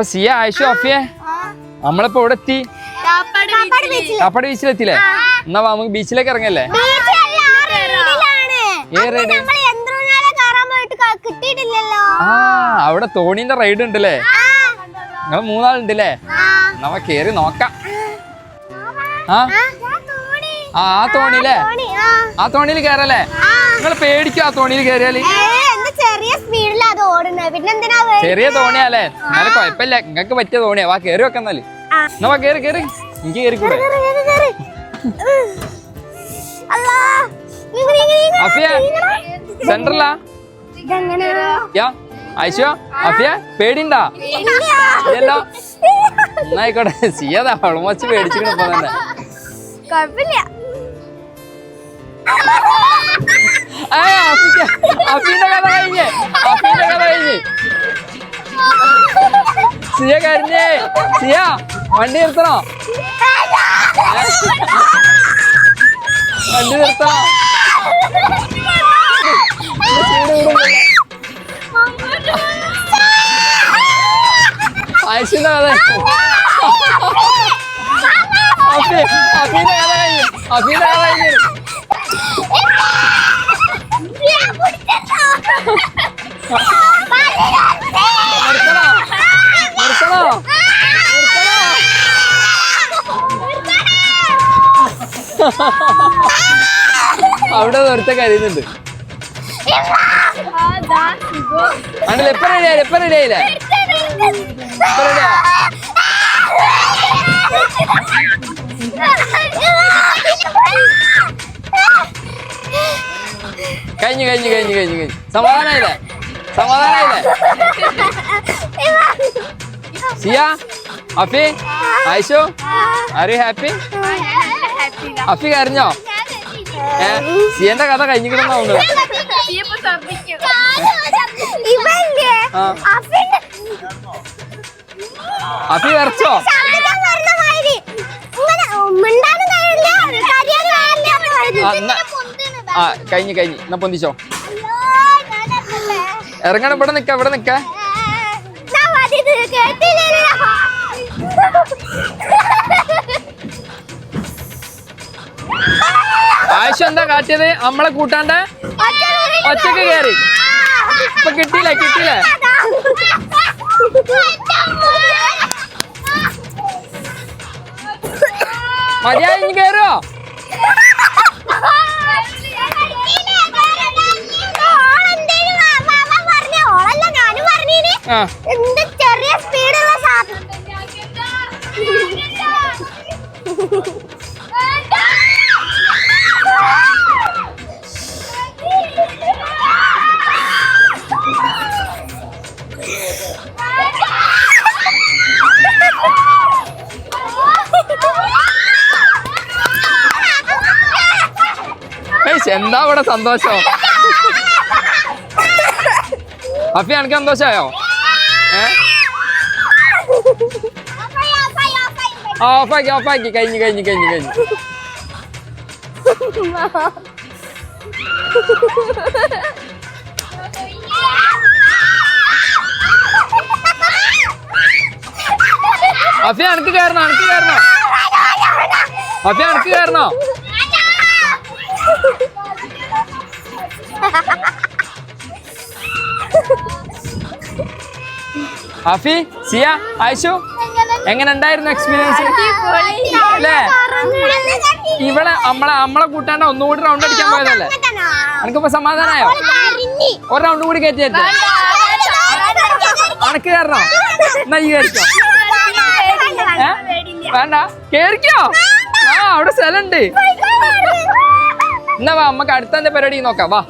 അപ്പൊ സിയ ആയിഷു അഫിയെ നമ്മളിപ്പോ ഇവിടെ എത്തി കാപ്പാട് ബീച്ചിലെത്തില്ലേ? എന്നാ നമുക്ക് ബീച്ചിലേക്ക് ഇറങ്ങല്ലേ? ആ അവിടെ തോണിന്റെ റൈഡ് ഉണ്ടല്ലേ? നിങ്ങൾ 3 ആളുണ്ടല്ലേ? നമ്മ കേറി നോക്കാം. ആ തോണിയില്ലേ? ആ തോണിയിൽ കയറല്ലേ? നിങ്ങൾ പേടിക്കും ആ തോണിയിൽ കയറിയാല്? ചെറിയ തോണിയാലേ? എന്നാലും കുഴപ്പമില്ല, നിങ്ങക്ക് പറ്റിയ തോണിയാ. വാ കേറി വെക്കെന്നാല്. എന്നാ വാ കേറി കേറി. എനിക്ക് കേറിക്കൂടെ? അഫിയ സെന്ററിലാ? ആയിഷോ അഫിയ പേടിണ്ടാ? ഇല്ലല്ലോ. എന്നായിക്കോട്ടെ. സിയതാ ഓൾമോസ്റ്റ് പേടിച്ചിരിക്കണ തന്നെ. അഫീന്റെ കഥ കഴിഞ്ഞ് സിയ കരഞ്ഞേ. സിയ വണ്ടി നിർത്തണോ? വണ്ടി നിർത്തണോ? ആയിഷിന്റെ കഥ അഫീന്റെ കഥ കഴിഞ്ഞു. അഫീന്റെ കഥ കഴിഞ്ഞു. അവിടെ നേരത്തെ കരയുന്നുണ്ട്. ആണല്ലേ? എപ്പ റെഡിയായില്ലേ? എപ്പ റെഡിയായില്ലേ? കഴിഞ്ഞു കഴിഞ്ഞു കഴിഞ്ഞു കഴിഞ്ഞു കഴിഞ്ഞു. സമാധാനായില്ലേ? സമാധാനായില്ലേ? സിയ Afi Ayishu are you happy? Afi കരഞ്ഞോ? സിയന്റെ കഥ കഴിഞ്ഞിട്ടുണ്ടോ? അഫി കരച്ചോ? ആ കഴിഞ്ഞു കഴിഞ്ഞു. എന്നാ പൊന്തിച്ചോ. ഇറങ്ങണം. ഇവിടെ നിക്ക ഇവിടെ നിക്ക. ആയിഷ എന്താ കാട്ടിയത്? നമ്മളെ കൂട്ടാണ്ട് ഒറ്റക്ക് കയറി. ഇപ്പൊ കിട്ടിയില്ലേ? കിട്ടിയില്ലേ? മതിയായി ഇനി കയറുവോ? ചെറിയ സ്പീഡുള്ള സാധനം. എന്താ ഇവിടെ സന്തോഷം? അഫി എനിക്ക് സന്തോഷായോ? ഓഫാക്കി ഓഫാക്കി. കഴിഞ്ഞു കഴിഞ്ഞു കഴിഞ്ഞു കഴിഞ്ഞു. അഫി എനിക്ക് കയറണോ? എനിക്ക് കയറണോ? അഫി എനിക്ക് കയറണോ? അഫി സിയ ആയിഷു എങ്ങനെ ഉണ്ടായിരുന്നു എക്സ്പീരിയൻസ്? അല്ലേ? ഇവിടെ നമ്മളെ കൂട്ടാണ്ട് ഒന്നുകൂടി റൗണ്ട് അടിക്കാൻ പോയതല്ലേ? എനിക്കിപ്പോ സമാധാനായോ? ഒരു റൗണ്ട് കൂടി കയറ്റി തരട്ടെ? അനക്ക് കയറണോ? എന്നാ ഈ കയറിക്കോ. വേണ്ട കേറിക്കോ. ആ അവിടെ സ്ഥലമുണ്ട്. എന്നാ വാ നമുക്ക് അടുത്ത പരിപാടി നോക്കാം. വാ.